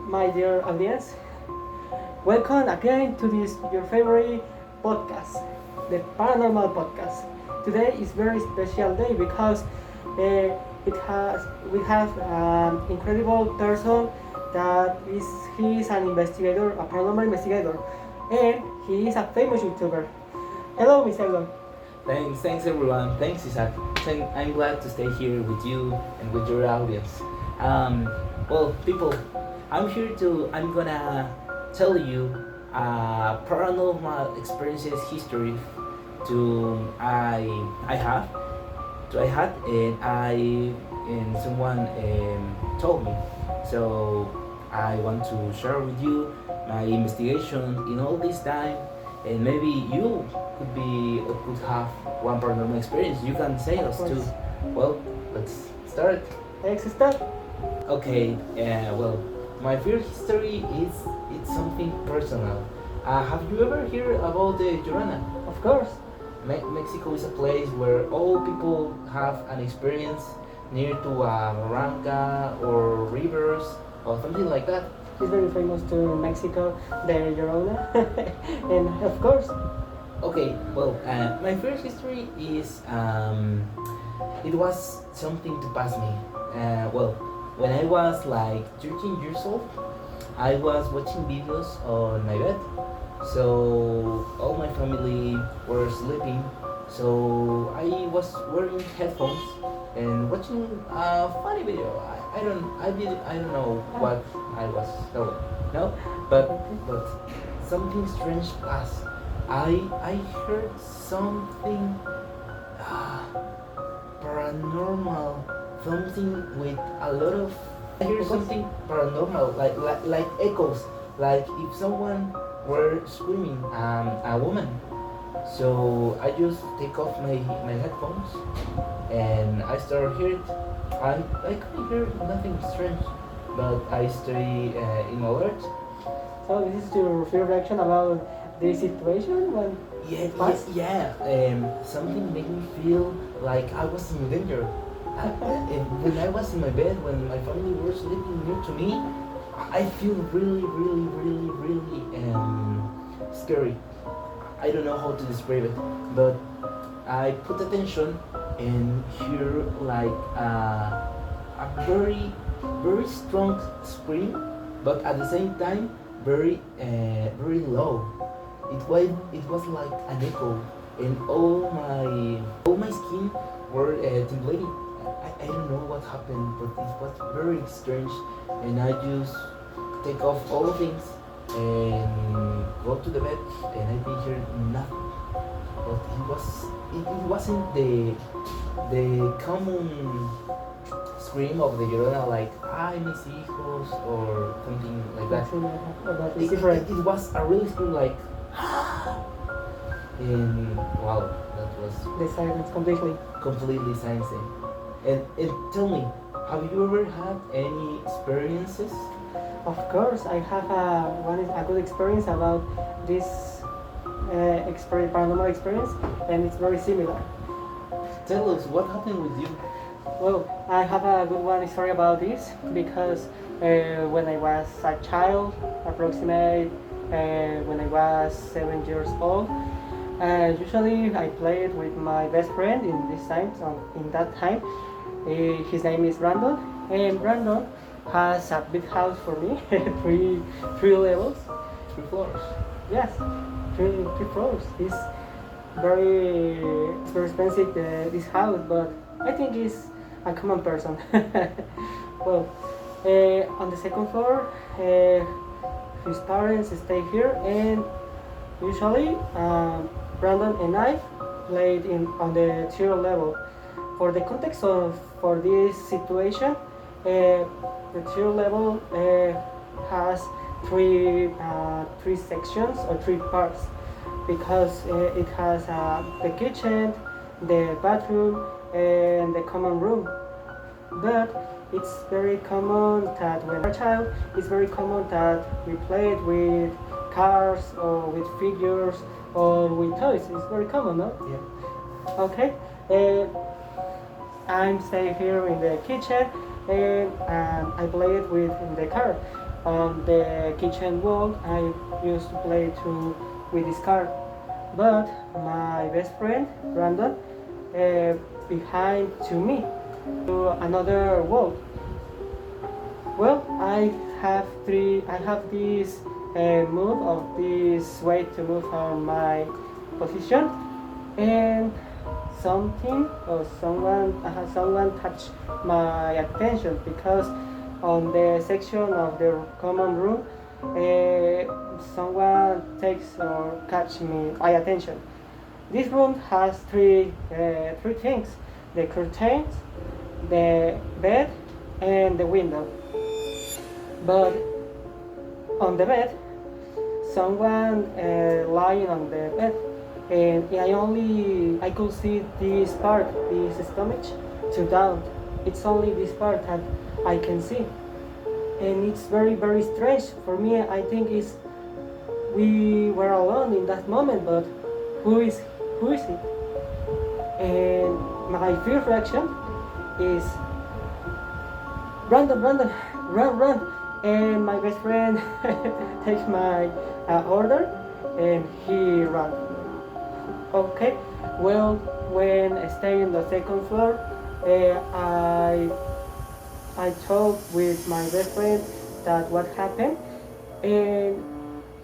my dear audience. Welcome again to this your favorite podcast, the Paranormal podcast. Today is very special day because it has we have an incredible person that is he is an investigator, a paranormal investigator, and he is a famous YouTuber. Hello, Miss Eloy. Thanks everyone. Thanks Isaac. I'm glad to stay here with you and with your audience. People, I'm gonna tell you paranormal experiences history I have, I had, and someone told me. So I want to share with you my investigation in all this time, and maybe you could have one paranormal experience. You can say us too. Well, let's start. Let's start. Okay. My first history is it's something personal. Have you ever heard about the Llorona? Of course. Mexico is a place where all people have an experience near to a barranca or rivers or something like that. It's very famous to Mexico, the Llorona, and of course. Okay, my first history is it was something to pass me. When I was like 13 years old, I was watching videos on my bed. So all my family were sleeping. So I was wearing headphones and watching a funny video. I don't know what I was showing. No, but something strange passed. I heard something paranormal, something with a lot of. I hear something paranormal, like echoes, like if someone were screaming, a woman. So I just take off my headphones and I start hearing. I couldn't hear nothing strange, but I stay in alert. So this is your first reaction about this situation when something made me feel like I was in danger. When I was in my bed, when my family were sleeping near to me, I feel really scary. I don't know how to describe it, but I put attention and hear like a very strong scream, but at the same time very low. It was like an echo, and all my skin were tingling. I don't know what happened, but it was very strange, and I just take off all things and go to the bed, and I didn't hear nothing. But it wasn't the common scream of the Llorona, like "Ay, mis hijos" or something like that. It's different. It was a really scream, like and wow, that was The silence completely silencing. And tell me, have you ever had any experiences? Of course, I have a good experience about this paranormal experience, and it's very similar. Tell us what happened with you. Well, I have a good one story about this because when I was a child, approximately when I was 7 years old, usually I played with my best friend in this time. So in that time, his name is Brandon, and Brandon has a big house for me, three levels, 3 floors. yes, three floors. It's very expensive this house, but I think he's a common person. Well, on the second floor, his parents stay here, and usually Brandon and I played on the third level. For the context for this situation, the third level has three sections or three parts because it has the kitchen, the bathroom, and the common room. But it's very common that when we're a child, it's very common that we played with cars or with figures or with toys. It's very common, no? Yeah. Okay. I'm staying here in the kitchen and I played with in the car. on the kitchen wall. I used to play with this card, but my best friend Brandon behind to me to another wall. Well, I have this move of this way to move on my position, and something or someone touched my attention because on the section of the common room, someone takes or catch me my attention. This room has three things: the curtains, the bed, and the window. But on the bed, someone lying on the bed, and I could see this part, this stomach, to down. It's only this part that I can see, and it's very strange for me. I think it's we were alone in that moment, but who is who is it? And my first reaction is Brandon, Brandon, run! And my best friend takes my order and he ran. Okay, well, when I stay in the second floor, I talked with my best friend that what happened, and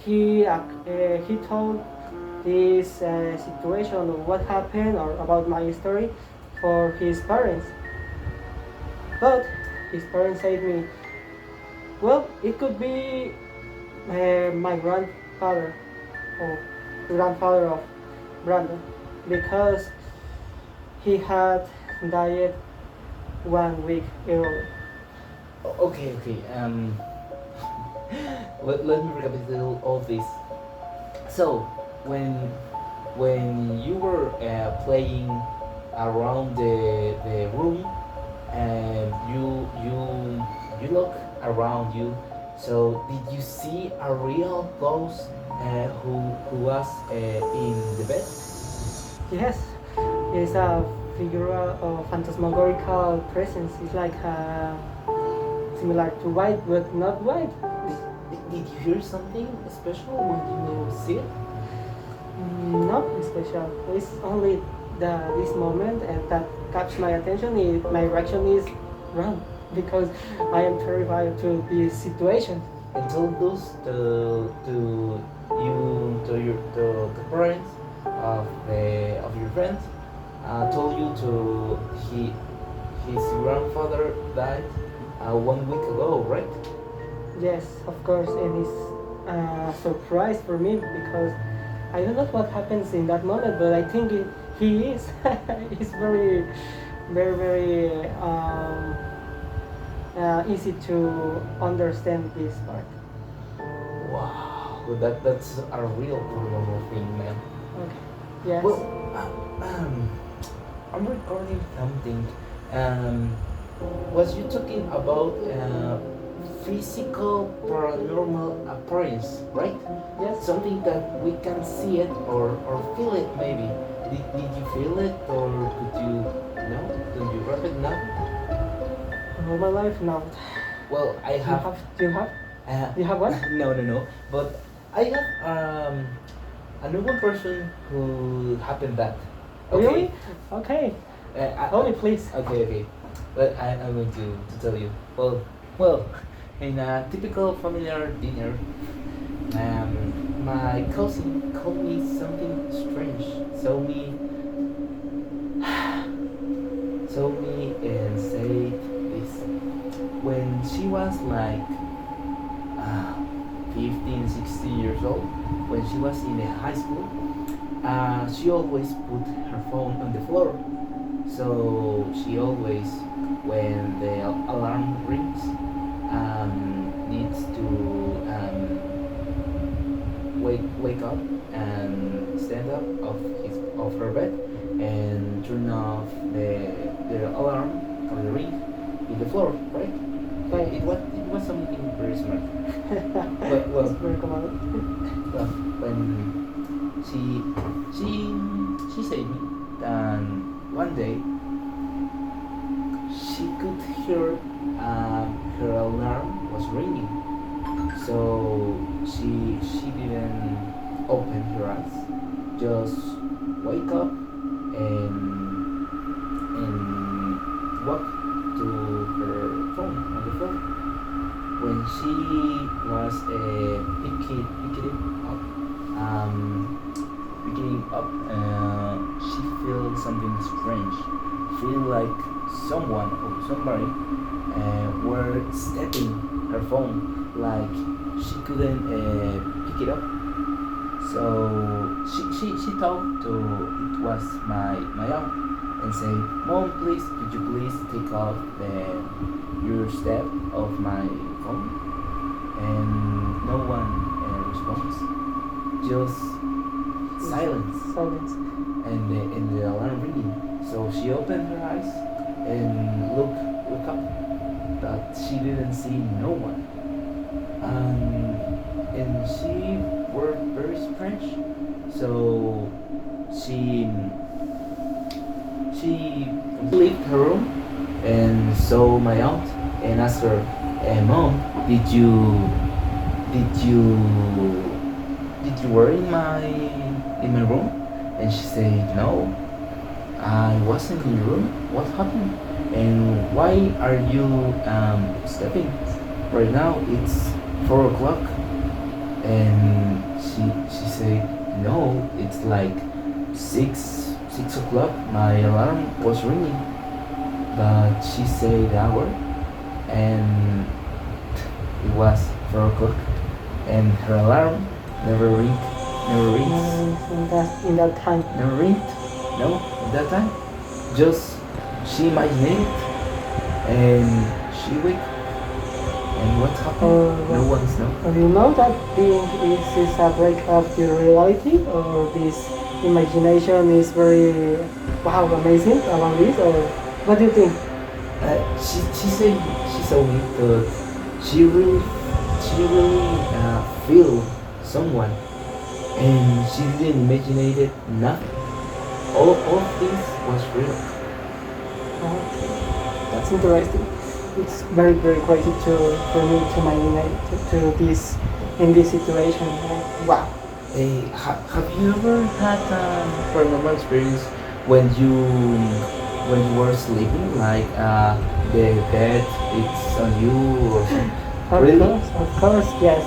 he told this situation of what happened or about my story for his parents. But his parents said me, well, it could be my grandfather or grandfather of Brandon because he had died 1 week earlier. Okay. Let me recapitulate all this. So, when you were playing around the room, and you look around you, so did you see a real ghost who was in the bed? Yes, it's a figure of phantasmagorical presence. It's like similar to white, but not white. Did you hear something special when you see it? Not special. It's only this moment and that catch my attention. My reaction is run because I am terrified to this situation. And told those to you to the parents of your friends told you to his grandfather died 1 week ago, right? Yes, of course, and it's a surprise for me because I don't know what happens in that moment, but I think he is. It's very easy to understand this part. Wow, that's a real paranormal thing, man. Okay. Yes. Well, I'm recording something. Was you talking about physical paranormal appearance, right? Yes. Something that we can see it or feel it maybe. Did you feel it or could you no? Did you grab it now? All my life now. Well, I have. Do you have one? No. But I have I know one person who happened that. Okay. Really? Okay. Tell me, please. Okay. But I'm going to tell you. Well, in a typical familiar dinner, my cousin called me something strange. Saw me and said this. When she was like 15, 16 years old, when she was in a high school, she always put her phone on the floor. So she always, when the alarm rings, needs to wake up and stand up of her bed and turn off the alarm or the ring in the floor, right? But it was something very smart. Well, It's very common. well, when she said me, and one day she could hear her alarm was ringing, So she didn't open her eyes, just wake up and walk to her phone on the phone. When she was picking up, she feels something strange. Feel like someone or somebody were stepping her phone, like she couldn't pick it up. So she talked to it was my aunt and said, "Mom, please, could you please take off your step of my phone?" And no one responds. Just silence Silence. and the alarm ringing. So she opened her eyes and look up, but she didn't see no one. And she were very strange. So she left her room and saw my aunt and asked her, "Mom, did you were in my room?" And she said, "No, I wasn't in your room. What happened? And why are you stepping? Right now it's 4 o'clock." And she said, "No, it's like six o'clock. My alarm was ringing." But she said the hour, and it was 4 o'clock, and her alarm never ring, never rings, In that time. never ringed. No, at that time, just she imagined it, and she wake. And what happened? No one's know. Do you know that this is a break of the reality, or this imagination is very wow amazing about this, or what do you think? She said she saw me, but she really feel someone, and she didn't imagine it nothing. All of this was real. Okay. That's interesting. It's very very crazy for me to imagine to this in this situation. Wow. Have you ever had a paranormal experience when you were sleeping, like the bed it's on you or something? Really? Of course, yes.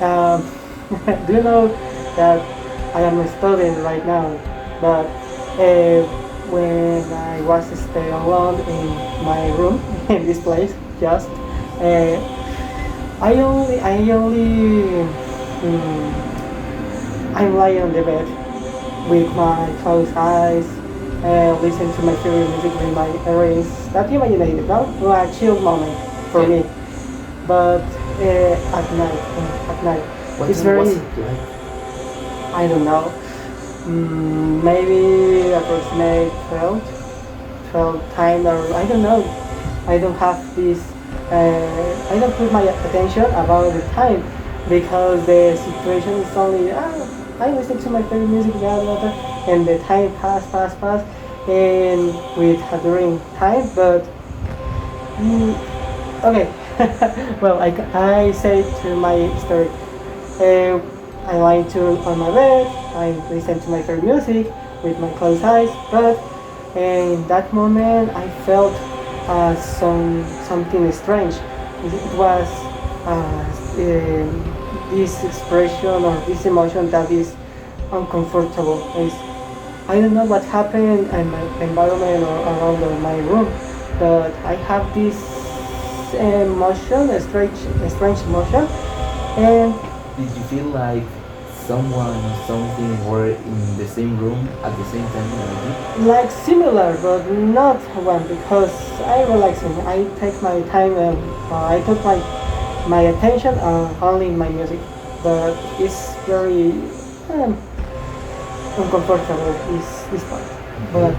Um, do you know that I am studying right now, but when I was staying alone in my room in this place, just I only I'm lying on the bed with my closed eyes, listen to my favorite music with my earrings. That imaginated, no? Well, a chill moment for me. But at night, What it's time very. was it like? I don't know. Maybe approximate 12 time, or I don't know. I don't have this. I don't put my attention about the time because the situation is only. I listen to my favorite music, and the time pass, and with during time. But okay. Well, I say to my story. I lie on my bed. I listen to my favorite music with my closed eyes. But in that moment, I felt something strange. It was this expression or this emotion that is uncomfortable. I don't know what happened in my environment or around my room, but I have this emotion, a strange emotion, and Did you feel like someone or something were in the same room at the same time as you? like similar, but not one because I relaxing. I take my time and I put my attention only in my music, but it's very uncomfortable this part. But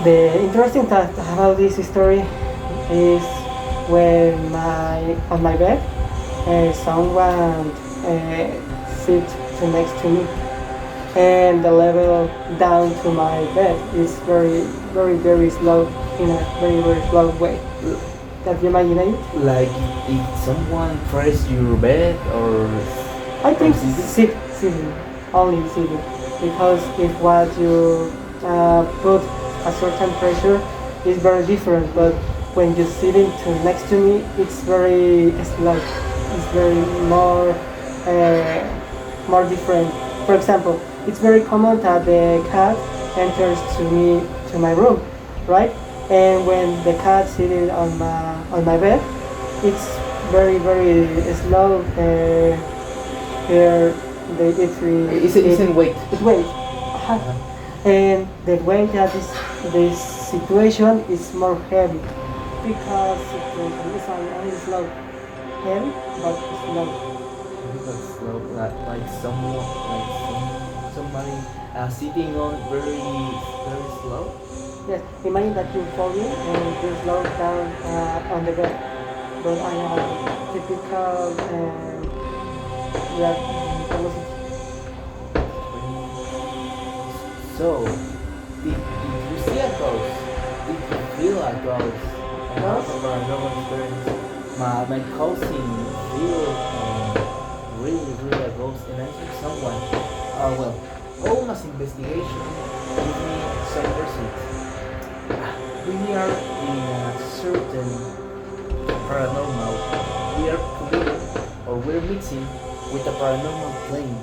the interesting thing about this story is when on my bed someone sit next to me, and the level down to my bed is very slow, in a very slow way. that you imagine it. Like if someone press your bed or I think sitting? sitting, only sitting, because if what you put a certain pressure is very different, but when you sitting to next to me, it's very slow. It's very more different. For example, it's very common that the cat enters to my room, right? And when the cat sitting on my bed, it's very slow. Here they Isn't weight. it weight. Uh-huh. And the way that this situation is more heavy because situation is only slow, heavy but slow. But slow, like someone, somebody sitting on very slow. Yes, imagine that you're falling and you slow down on the bed. But I have typical velocity. So, did you see a ghost? Did you feel a ghost? And Ghost? also paranormal experience. My cousin feel really a ghost, and I think someone. Well, almost investigation give me some results. We are in a certain paranormal. We are colliding or we're mixing with a paranormal plane.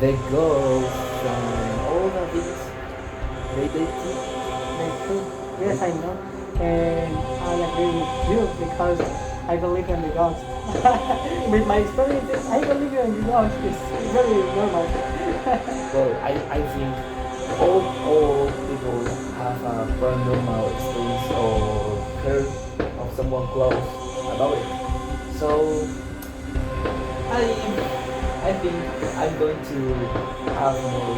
The ghosts and all the things they think. True. Yes, I know. And I agree with you because I believe in the ghost. With my experiences, I believe in the ghost. It's very normal. Well, I think all people have a paranormal experience or heard of someone close about it. So I think I'm going to have more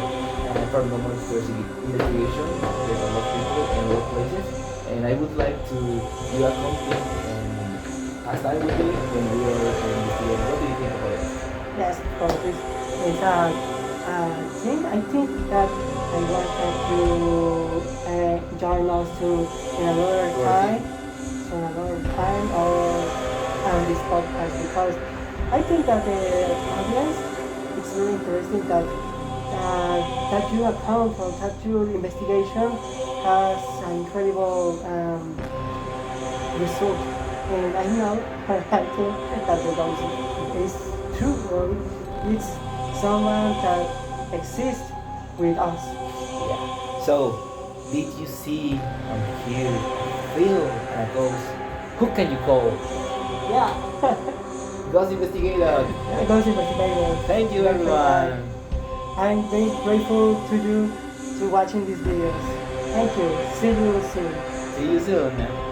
paranormal investigation with a lot of people and a lot of places, and I would like to do a content and as I would do it when we are investigating. What do you think about it? Yes, of course. It's a thing. I think that I wanted to join us to in another time, or on this podcast because I think that the audience it's very interesting that your account or that your investigation has an incredible result. And I know I think that the gossip is true or it's someone that exists with us. Yeah. So, did you see or hear, feel a ghost? Who can you call? Yeah. Ghost investigator. Ghost investigator. Thank you, everyone. I'm very grateful to you to watching these videos. Thank you. See you soon. See you soon.